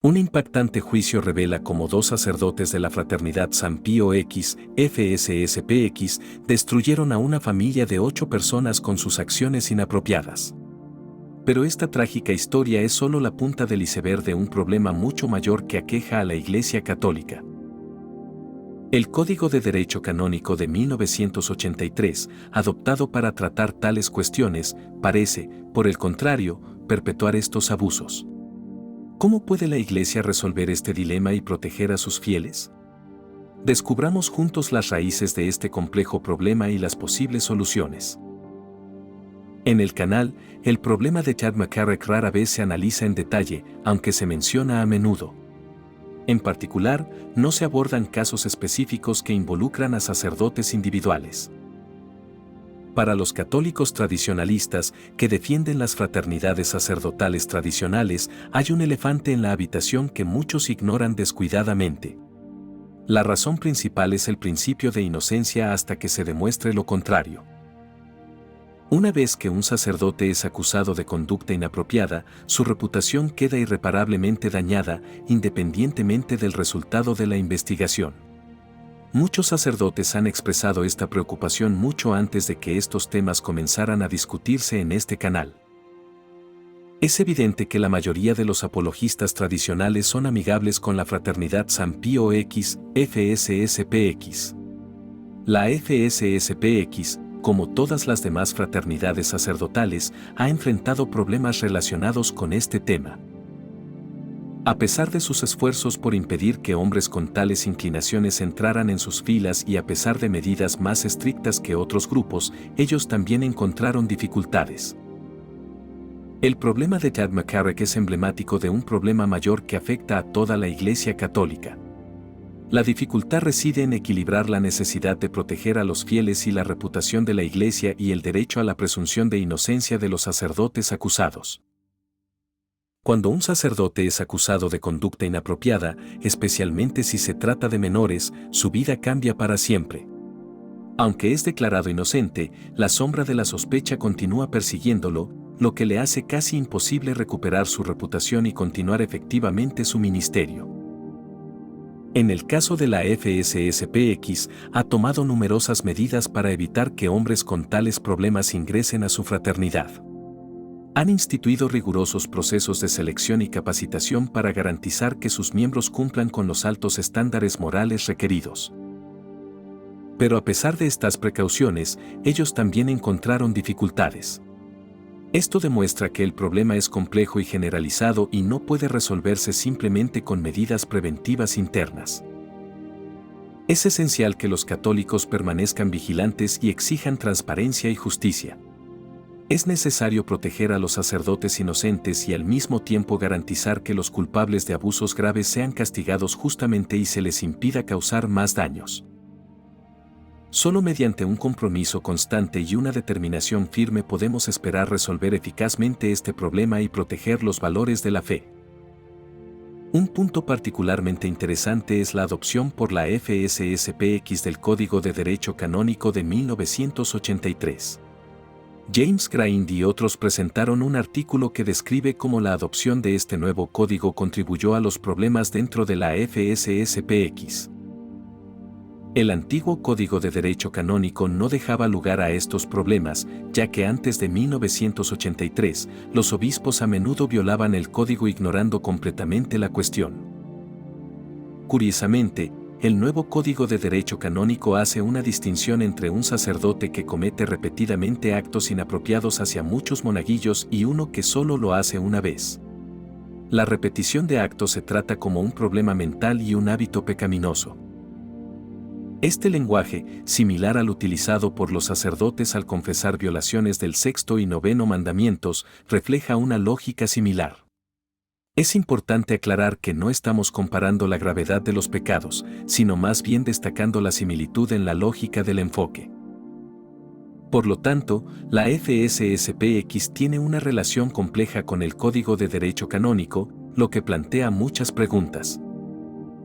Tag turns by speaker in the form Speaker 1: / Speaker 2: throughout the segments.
Speaker 1: Un impactante juicio revela cómo dos sacerdotes de la Fraternidad San Pío X, FSSPX, destruyeron a una familia de 8 personas con sus acciones inapropiadas. Pero esta trágica historia es solo la punta del iceberg de un problema mucho mayor que aqueja a la Iglesia Católica. El Código de Derecho Canónico de 1983, adoptado para tratar tales cuestiones, parece, por el contrario, perpetuar estos abusos. ¿Cómo puede la Iglesia resolver este dilema y proteger a sus fieles? Descubramos juntos las raíces de este complejo problema y las posibles soluciones. En el canal, el problema de Chad McCarrick rara vez se analiza en detalle, aunque se menciona a menudo. En particular, no se abordan casos específicos que involucran a sacerdotes individuales. Para los católicos tradicionalistas que defienden las fraternidades sacerdotales tradicionales, hay un elefante en la habitación que muchos ignoran descuidadamente. La razón principal es el principio de inocencia hasta que se demuestre lo contrario. Una vez que un sacerdote es acusado de conducta inapropiada, su reputación queda irreparablemente dañada, independientemente del resultado de la investigación. Muchos sacerdotes han expresado esta preocupación mucho antes de que estos temas comenzaran a discutirse en este canal. Es evidente que la mayoría de los apologistas tradicionales son amigables con la Fraternidad San Pío X, FSSPX. La FSSPX, como todas las demás fraternidades sacerdotales, ha enfrentado problemas relacionados con este tema. A pesar de sus esfuerzos por impedir que hombres con tales inclinaciones entraran en sus filas y a pesar de medidas más estrictas que otros grupos, ellos también encontraron dificultades. El problema de Chad McCarrick es emblemático de un problema mayor que afecta a toda la Iglesia Católica. La dificultad reside en equilibrar la necesidad de proteger a los fieles y la reputación de la Iglesia y el derecho a la presunción de inocencia de los sacerdotes acusados. Cuando un sacerdote es acusado de conducta inapropiada, especialmente si se trata de menores, su vida cambia para siempre. Aunque es declarado inocente, la sombra de la sospecha continúa persiguiéndolo, lo que le hace casi imposible recuperar su reputación y continuar efectivamente su ministerio. En el caso de la FSSPX, ha tomado numerosas medidas para evitar que hombres con tales problemas ingresen a su fraternidad. Han instituido rigurosos procesos de selección y capacitación para garantizar que sus miembros cumplan con los altos estándares morales requeridos. Pero a pesar de estas precauciones, ellos también encontraron dificultades. Esto demuestra que el problema es complejo y generalizado y no puede resolverse simplemente con medidas preventivas internas. Es esencial que los católicos permanezcan vigilantes y exijan transparencia y justicia. Es necesario proteger a los sacerdotes inocentes y al mismo tiempo garantizar que los culpables de abusos graves sean castigados justamente y se les impida causar más daños. Solo mediante un compromiso constante y una determinación firme podemos esperar resolver eficazmente este problema y proteger los valores de la fe. Un punto particularmente interesante es la adopción por la FSSPX del Código de Derecho Canónico de 1983. James Graind y otros presentaron un artículo que describe cómo la adopción de este nuevo código contribuyó a los problemas dentro de la FSSPX. El antiguo Código de Derecho Canónico no dejaba lugar a estos problemas, ya que antes de 1983, los obispos a menudo violaban el código ignorando completamente la cuestión. Curiosamente, el nuevo Código de Derecho Canónico hace una distinción entre un sacerdote que comete repetidamente actos inapropiados hacia muchos monaguillos y uno que solo lo hace una vez. La repetición de actos se trata como un problema mental y un hábito pecaminoso. Este lenguaje, similar al utilizado por los sacerdotes al confesar violaciones del sexto y noveno mandamientos, refleja una lógica similar. Es importante aclarar que no estamos comparando la gravedad de los pecados, sino más bien destacando la similitud en la lógica del enfoque. Por lo tanto, la FSSPX tiene una relación compleja con el Código de Derecho Canónico, lo que plantea muchas preguntas.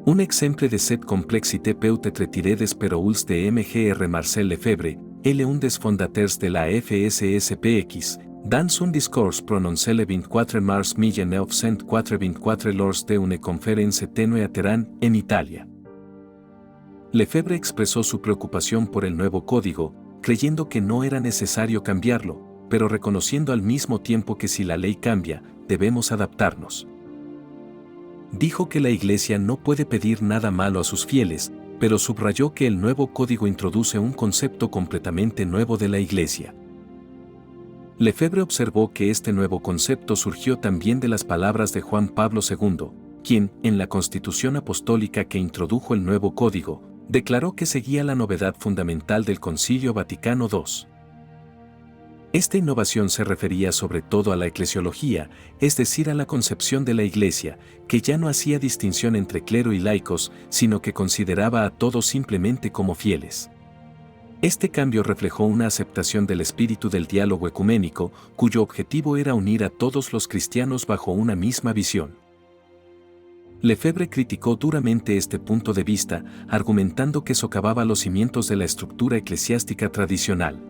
Speaker 1: Un exemple de cette complexité peut être tiré des paroles de Mgr. Marcel Lefebvre, un des fondateurs de la FSSPX, Dans un discours prononcé le 24 mars 1984 lors d'une conférence tenue à Teherán, en Italia. Lefebvre expresó su preocupación por el nuevo código, creyendo que no era necesario cambiarlo, pero reconociendo al mismo tiempo que si la ley cambia, debemos adaptarnos. Dijo que la Iglesia no puede pedir nada malo a sus fieles, pero subrayó que el nuevo código introduce un concepto completamente nuevo de la Iglesia. Lefebvre observó que este nuevo concepto surgió también de las palabras de Juan Pablo II, quien, en la Constitución Apostólica que introdujo el nuevo código, declaró que seguía la novedad fundamental del Concilio Vaticano II. Esta innovación se refería sobre todo a la eclesiología, es decir, a la concepción de la Iglesia, que ya no hacía distinción entre clero y laicos, sino que consideraba a todos simplemente como fieles. Este cambio reflejó una aceptación del espíritu del diálogo ecuménico, cuyo objetivo era unir a todos los cristianos bajo una misma visión. Lefebvre criticó duramente este punto de vista, argumentando que socavaba los cimientos de la estructura eclesiástica tradicional.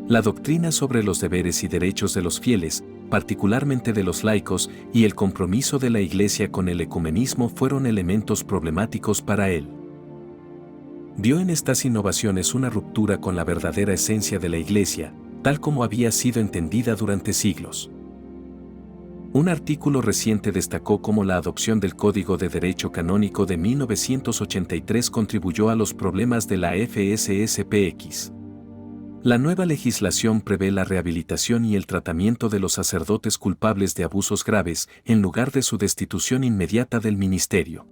Speaker 1: La doctrina sobre los deberes y derechos de los fieles, particularmente de los laicos, y el compromiso de la Iglesia con el ecumenismo fueron elementos problemáticos para él. Vio en estas innovaciones una ruptura con la verdadera esencia de la Iglesia, tal como había sido entendida durante siglos. Un artículo reciente destacó cómo la adopción del Código de Derecho Canónico de 1983 contribuyó a los problemas de la FSSPX. La nueva legislación prevé la rehabilitación y el tratamiento de los sacerdotes culpables de abusos graves, en lugar de su destitución inmediata del ministerio.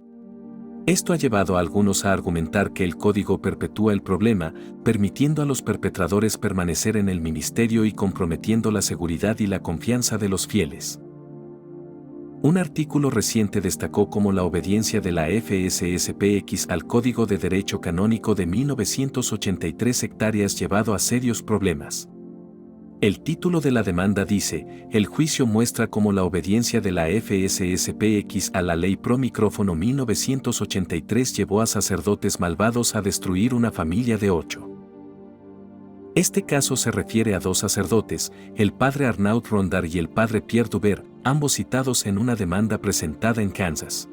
Speaker 1: Esto ha llevado a algunos a argumentar que el código perpetúa el problema, permitiendo a los perpetradores permanecer en el ministerio y comprometiendo la seguridad y la confianza de los fieles. Un artículo reciente destacó cómo la obediencia de la FSSPX al Código de Derecho Canónico de 1983 hectáreas llevado a serios problemas. El título de la demanda dice, el juicio muestra cómo la obediencia de la FSSPX a la Ley Pro Micrófono 1983 llevó a sacerdotes malvados a destruir una familia de 8. Este caso se refiere a dos sacerdotes, el padre Arnaud Rondard y el padre Pierre Dubert, ambos citados en una demanda presentada en Kansas.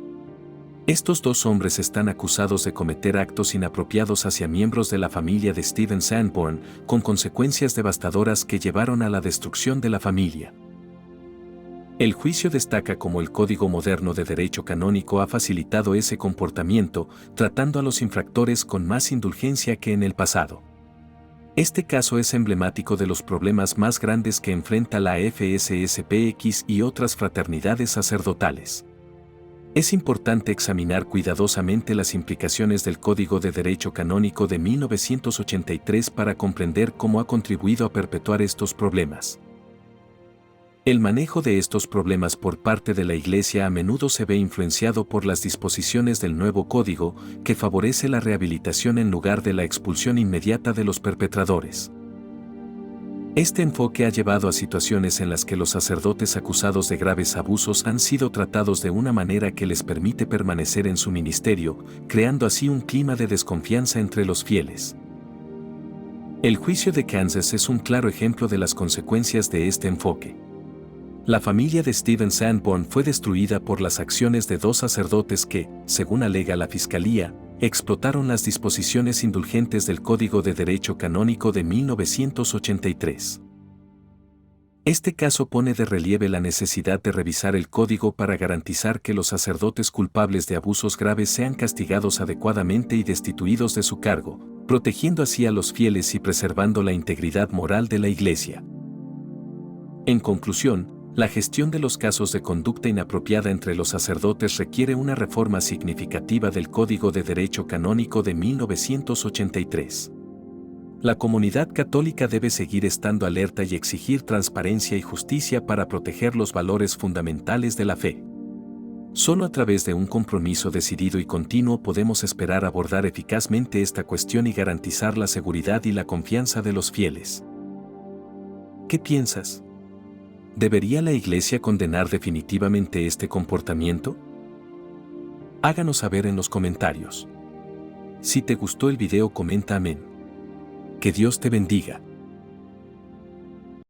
Speaker 1: Estos dos hombres están acusados de cometer actos inapropiados hacia miembros de la familia de Stephen Sanborn, con consecuencias devastadoras que llevaron a la destrucción de la familia. El juicio destaca cómo el Código Moderno de Derecho Canónico ha facilitado ese comportamiento, tratando a los infractores con más indulgencia que en el pasado. Este caso es emblemático de los problemas más grandes que enfrenta la FSSPX y otras fraternidades sacerdotales. Es importante examinar cuidadosamente las implicaciones del Código de Derecho Canónico de 1983 para comprender cómo ha contribuido a perpetuar estos problemas. El manejo de estos problemas por parte de la Iglesia a menudo se ve influenciado por las disposiciones del nuevo código, que favorece la rehabilitación en lugar de la expulsión inmediata de los perpetradores. Este enfoque ha llevado a situaciones en las que los sacerdotes acusados de graves abusos han sido tratados de una manera que les permite permanecer en su ministerio, creando así un clima de desconfianza entre los fieles. El juicio de Kansas es un claro ejemplo de las consecuencias de este enfoque. La familia de Stephen Sanborn fue destruida por las acciones de dos sacerdotes que, según alega la Fiscalía, explotaron las disposiciones indulgentes del Código de Derecho Canónico de 1983. Este caso pone de relieve la necesidad de revisar el código para garantizar que los sacerdotes culpables de abusos graves sean castigados adecuadamente y destituidos de su cargo, protegiendo así a los fieles y preservando la integridad moral de la Iglesia. En conclusión, la gestión de los casos de conducta inapropiada entre los sacerdotes requiere una reforma significativa del Código de Derecho Canónico de 1983. La comunidad católica debe seguir estando alerta y exigir transparencia y justicia para proteger los valores fundamentales de la fe. Solo a través de un compromiso decidido y continuo podemos esperar abordar eficazmente esta cuestión y garantizar la seguridad y la confianza de los fieles. ¿Qué piensas? ¿Debería la Iglesia condenar definitivamente este comportamiento? Háganos saber en los comentarios. Si te gustó el video, comenta amén. Que Dios te bendiga.